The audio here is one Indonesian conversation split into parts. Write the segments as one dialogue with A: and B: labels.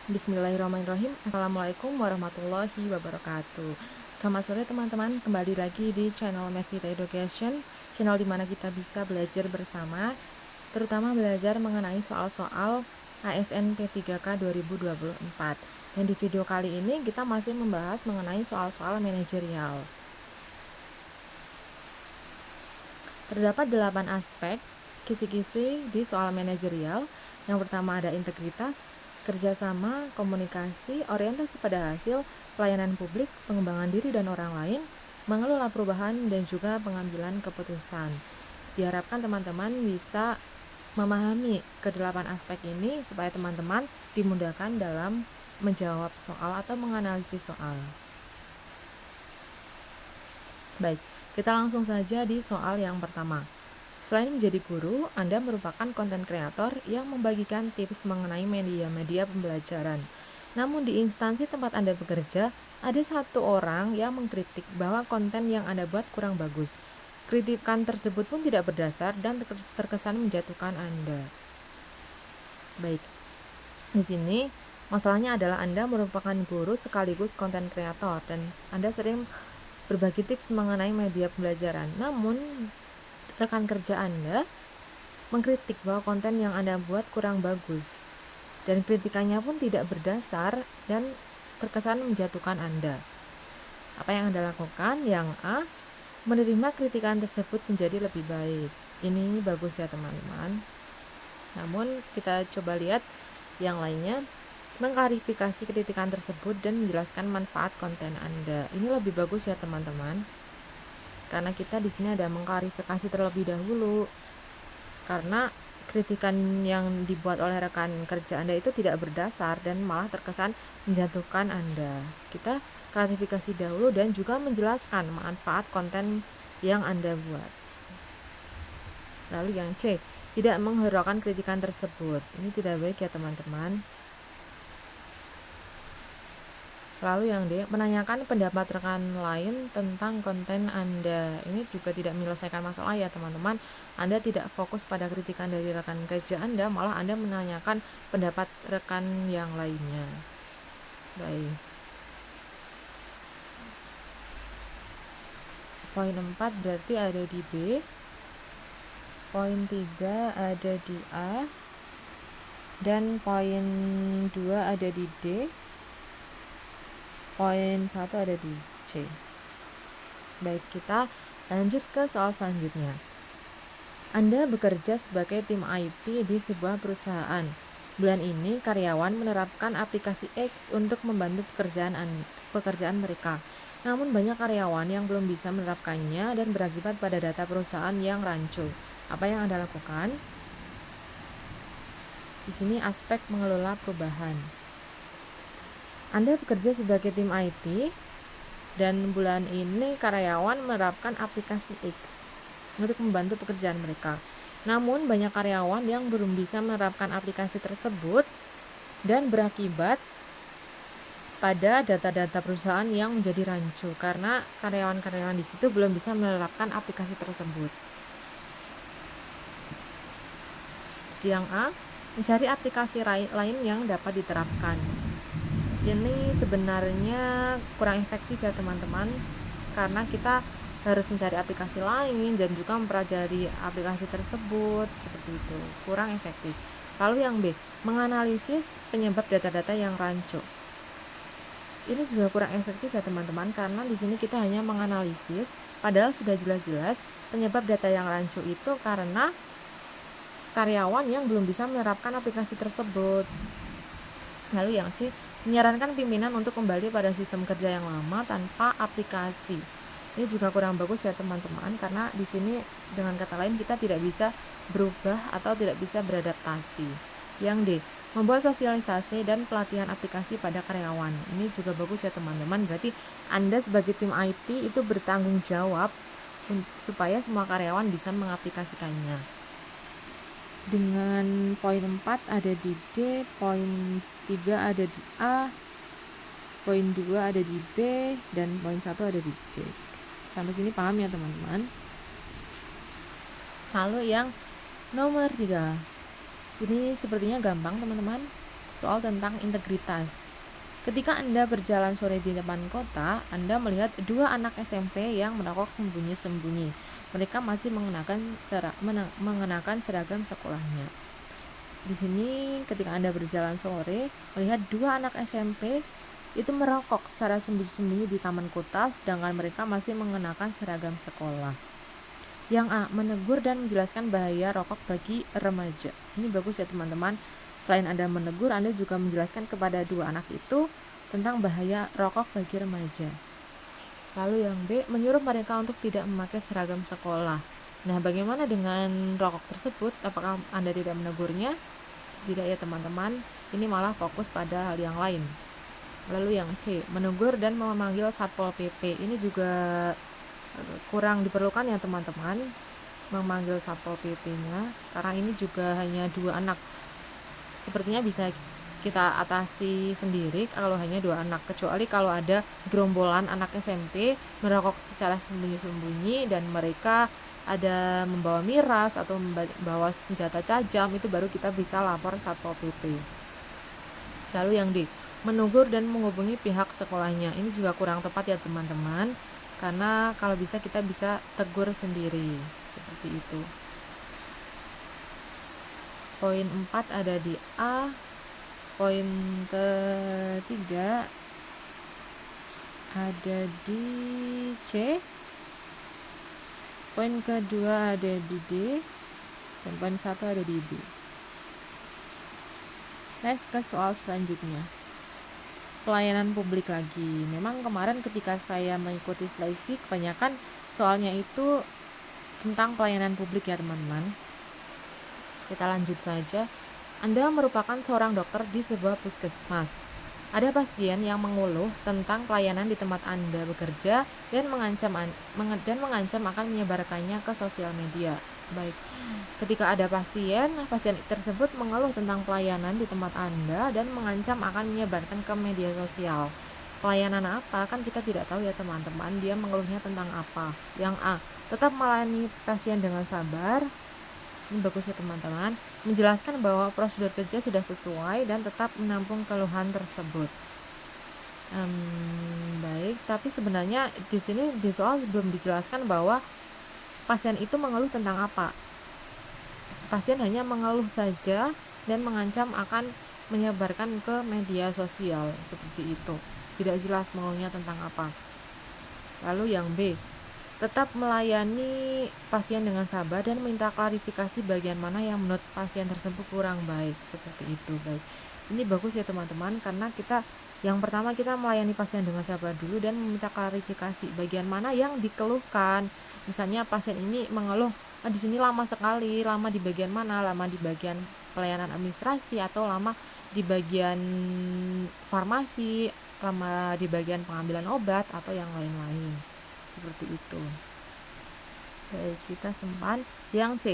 A: Bismillahirrahmanirrahim. Assalamualaikum warahmatullahi wabarakatuh. Selamat sore teman-teman, kembali lagi di channel Mathita Education, channel dimana kita bisa belajar bersama, terutama belajar mengenai soal-soal ASN P3K 2024. Dan di video kali ini kita masih membahas mengenai soal-soal manajerial. Terdapat 8 aspek kisi-kisi di soal manajerial. Yang pertama ada integritas, kerjasama, komunikasi, orientasi pada hasil, pelayanan publik, pengembangan diri dan orang lain, mengelola perubahan, dan juga pengambilan keputusan. Diharapkan teman-teman bisa memahami ke-8 aspek ini supaya teman-teman dimudahkan dalam menjawab soal atau menganalisis soal. Baik, kita langsung saja di soal yang pertama. Selain menjadi guru, Anda merupakan konten kreator yang membagikan tips mengenai media-media pembelajaran. Namun di instansi tempat Anda bekerja, ada satu orang yang mengkritik bahwa konten yang Anda buat kurang bagus. Kritikan tersebut pun tidak berdasar dan terkesan menjatuhkan Anda. Baik, di sini masalahnya adalah Anda merupakan guru sekaligus konten kreator dan Anda sering berbagi tips mengenai media pembelajaran. Namun rekan kerja Anda mengkritik bahwa konten yang Anda buat kurang bagus dan kritikannya pun tidak berdasar dan terkesan menjatuhkan Anda. Apa yang Anda lakukan? Yang A, menerima kritikan tersebut menjadi lebih baik. Ini bagus ya teman-teman. Namun kita coba lihat yang lainnya, mengklarifikasi kritikan tersebut dan menjelaskan manfaat konten Anda. Ini lebih bagus ya teman-teman. Karena kita di sini ada mengklarifikasi terlebih dahulu. Karena kritikan yang dibuat oleh rekan kerja Anda itu tidak berdasar dan malah terkesan menjatuhkan Anda. Kita klarifikasi dahulu dan juga menjelaskan manfaat konten yang Anda buat. Lalu yang C, tidak menghiraukan kritikan tersebut. Ini tidak baik ya teman-teman. Lalu yang D, menanyakan pendapat rekan lain tentang konten Anda. Ini juga tidak menyelesaikan masalah ya teman-teman. Anda tidak fokus pada kritikan dari rekan kerja Anda, malah Anda menanyakan pendapat rekan yang lainnya. Baik. Poin 4 berarti ada di B. Poin 3 ada di A. Dan poin 2 ada di D. Poin 1 ada di C. Baik, kita lanjut ke soal selanjutnya. Anda bekerja sebagai tim IT di sebuah perusahaan. Bulan ini karyawan menerapkan aplikasi X untuk membantu pekerjaan mereka. Namun banyak karyawan yang belum bisa menerapkannya dan berakibat pada data perusahaan yang rancu. Apa yang Anda lakukan? Di sini aspek mengelola perubahan. Anda bekerja sebagai tim IT dan bulan ini karyawan menerapkan aplikasi X untuk membantu pekerjaan mereka. Namun banyak karyawan yang belum bisa menerapkan aplikasi tersebut dan berakibat pada data-data perusahaan yang menjadi rancu karena karyawan-karyawan di situ belum bisa menerapkan aplikasi tersebut. Yang A, mencari aplikasi lain yang dapat diterapkan. Ini sebenarnya kurang efektif ya teman-teman, karena kita harus mencari aplikasi lain dan juga mempelajari aplikasi tersebut, seperti itu, kurang efektif. Lalu yang B, menganalisis penyebab data-data yang rancu. Ini juga kurang efektif ya teman-teman, karena di sini kita hanya menganalisis, padahal sudah jelas-jelas penyebab data yang rancu itu karena karyawan yang belum bisa menerapkan aplikasi tersebut. Lalu yang C, menyarankan pimpinan untuk kembali pada sistem kerja yang lama tanpa aplikasi. Ini juga kurang bagus ya teman-teman, karena di sini dengan kata lain kita tidak bisa berubah atau tidak bisa beradaptasi. Yang D, membuat sosialisasi dan pelatihan aplikasi pada karyawan. Ini juga bagus ya teman-teman, berarti Anda sebagai tim IT itu bertanggung jawab supaya semua karyawan bisa mengaplikasikannya. Dengan poin 4 ada di D, poin 3 ada di A, poin 2 ada di B, dan poin 1 ada di C. Sampai sini paham ya teman-teman? Lalu yang nomor 3, ini sepertinya gampang teman-teman. soal tentang integritas. Ketika Anda berjalan sore di depan kota, Anda melihat dua anak SMP yang merokok sembunyi-sembunyi. Mereka masih mengenakan seragam sekolahnya. Di sini ketika Anda berjalan sore, melihat dua anak SMP itu merokok secara sembunyi-sembunyi di taman kota, sedangkan mereka masih mengenakan seragam sekolah. Yang A, menegur dan menjelaskan bahaya rokok bagi remaja. Ini bagus ya teman-teman. Selain Anda menegur, Anda juga menjelaskan kepada dua anak itu tentang bahaya rokok bagi remaja. Lalu yang B, menyuruh mereka untuk tidak memakai seragam sekolah. Nah, bagaimana dengan rokok tersebut? Apakah Anda tidak menegurnya? Tidak ya teman-teman, ini malah fokus pada hal yang lain. Lalu yang C, menegur dan memanggil Satpol PP. Ini juga kurang diperlukan ya teman-teman, memanggil Satpol PP-nya, karena ini juga hanya dua anak. Sepertinya bisa kita atasi sendiri kalau hanya dua anak, kecuali kalau ada gerombolan anak SMP merokok secara sembunyi-sembunyi dan mereka ada membawa miras atau membawa senjata tajam, itu baru kita bisa lapor Satpol PP. Lalu yang D, menegur dan menghubungi pihak sekolahnya. Ini juga kurang tepat ya teman-teman, karena kalau bisa kita bisa tegur sendiri, seperti itu. Poin 4 ada di A. Poin ketiga ada di C. Poin kedua ada di D. Dan poin 1 ada di B. Next ke soal selanjutnya. Pelayanan publik lagi. Memang kemarin ketika saya mengikuti seleksi, kebanyakan soalnya itu tentang pelayanan publik ya teman-teman. Kita lanjut saja. Anda merupakan seorang dokter di sebuah puskesmas. Ada pasien yang mengeluh tentang pelayanan di tempat Anda bekerja dan mengancam akan menyebarkannya ke sosial media. Baik, ketika ada pasien tersebut mengeluh tentang pelayanan di tempat Anda dan mengancam akan menyebarkan ke media sosial. Pelayanan apa? Kan kita tidak tahu ya teman-teman, dia mengeluhnya tentang apa. Yang A, tetap melayani pasien dengan sabar. Ini bagus ya teman-teman, menjelaskan bahwa prosedur kerja sudah sesuai dan tetap menampung keluhan tersebut. Baik, tapi sebenarnya di sini di soal belum dijelaskan bahwa pasien itu mengeluh tentang apa. Pasien hanya mengeluh saja dan mengancam akan menyebarkan ke media sosial, seperti itu. Tidak jelas mengeluhnya tentang apa. Lalu yang B, tetap melayani pasien dengan sabar dan minta klarifikasi bagian mana yang menurut pasien tersebut kurang baik, seperti itu. Baik, ini bagus ya teman-teman, karena yang pertama kita melayani pasien dengan sabar dulu dan meminta klarifikasi bagian mana yang dikeluhkan. Misalnya pasien ini mengeluh, di sini lama sekali, lama di bagian mana? Lama di bagian pelayanan administrasi atau lama di bagian farmasi, lama di bagian pengambilan obat atau yang lain-lain. Seperti itu. Baik, kita simpan. Yang C,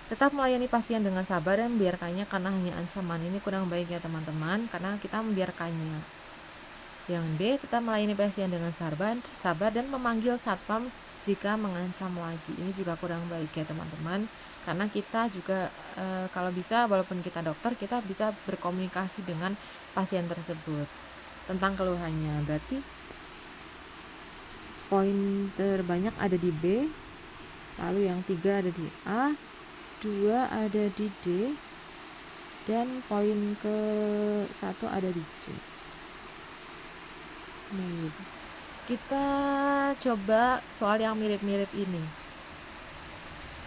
A: tetap melayani pasien dengan sabar dan membiarkannya karena hanya ancaman. Ini kurang baik ya teman-teman, karena kita membiarkannya. Yang D, tetap melayani pasien dengan sabar dan memanggil satpam jika mengancam lagi. Ini juga kurang baik ya teman-teman, karena kita juga kalau bisa, walaupun kita dokter, kita bisa berkomunikasi dengan pasien tersebut tentang keluhannya. Berarti poin terbanyak ada di B, lalu yang 3 ada di A, 2 ada di D, dan poin ke 1 ada di C. Nih, kita coba soal yang mirip-mirip ini.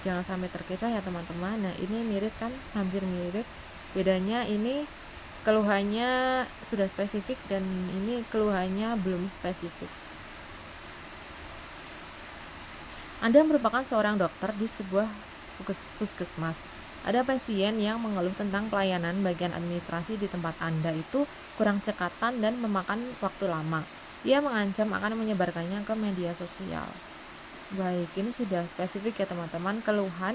A: Jangan sampai terkecoh ya teman-teman. Nah, ini mirip kan, hampir mirip. Bedanya ini keluhannya sudah spesifik dan ini keluhannya belum spesifik. Anda merupakan seorang dokter di sebuah puskesmas. Ada pasien yang mengeluh tentang pelayanan bagian administrasi di tempat Anda itu kurang cekatan dan memakan waktu lama. Ia mengancam akan menyebarkannya ke media sosial. Baik, ini sudah spesifik ya teman-teman, keluhan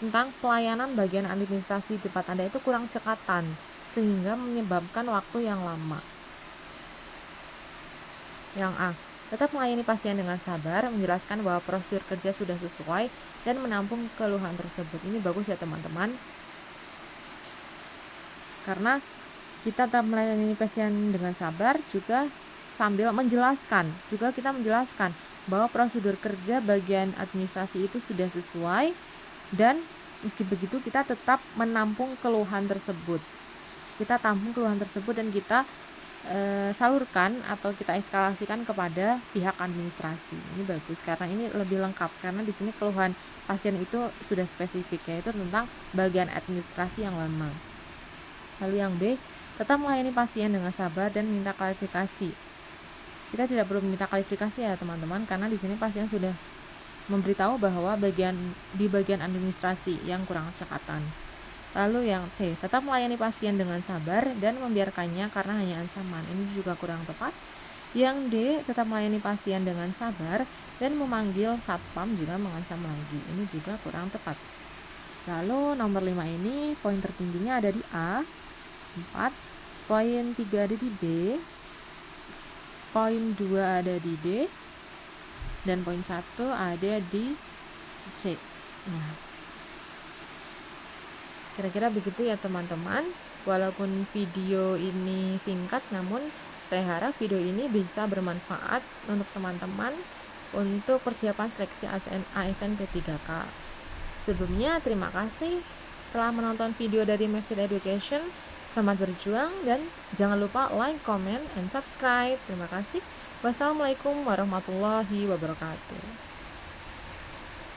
A: tentang pelayanan bagian administrasi di tempat Anda itu kurang cekatan sehingga menyebabkan waktu yang lama. Yang A, tetap melayani pasien dengan sabar, menjelaskan bahwa prosedur kerja sudah sesuai dan menampung keluhan tersebut. Ini bagus ya teman-teman, karena Kita tetap melayani pasien dengan sabar, juga sambil menjelaskan, bahwa prosedur kerja bagian administrasi itu sudah sesuai, dan meski begitu kita tetap menampung keluhan tersebut. Dan kita salurkan atau kita eskalasikan kepada pihak administrasi. Ini bagus karena ini lebih lengkap, karena di sini keluhan pasien itu sudah spesifik, yaitu tentang bagian administrasi yang lemah. Lalu yang B, tetap melayani pasien dengan sabar dan minta klarifikasi. Kita tidak perlu meminta klarifikasi ya teman-teman, karena di sini pasien sudah memberitahu bahwa di bagian administrasi yang kurang cekatan. Lalu yang C, tetap melayani pasien dengan sabar dan membiarkannya karena hanya ancaman. Ini juga kurang tepat. Yang D, tetap melayani pasien dengan sabar dan memanggil satpam jika mengancam lagi. Ini juga kurang tepat. Lalu nomor 5 ini poin tertingginya ada di A, 4, poin 3 ada di B, poin 2 ada di D, dan poin 1 ada di C. Nah, kira-kira begitu ya teman-teman. Walaupun video ini singkat, namun saya harap video ini bisa bermanfaat untuk teman-teman untuk persiapan seleksi ASN P3K. Sebelumnya terima kasih telah menonton video dari Mevit Education. Selamat berjuang dan jangan lupa like, comment, and subscribe. Terima kasih. Wassalamualaikum warahmatullahi wabarakatuh.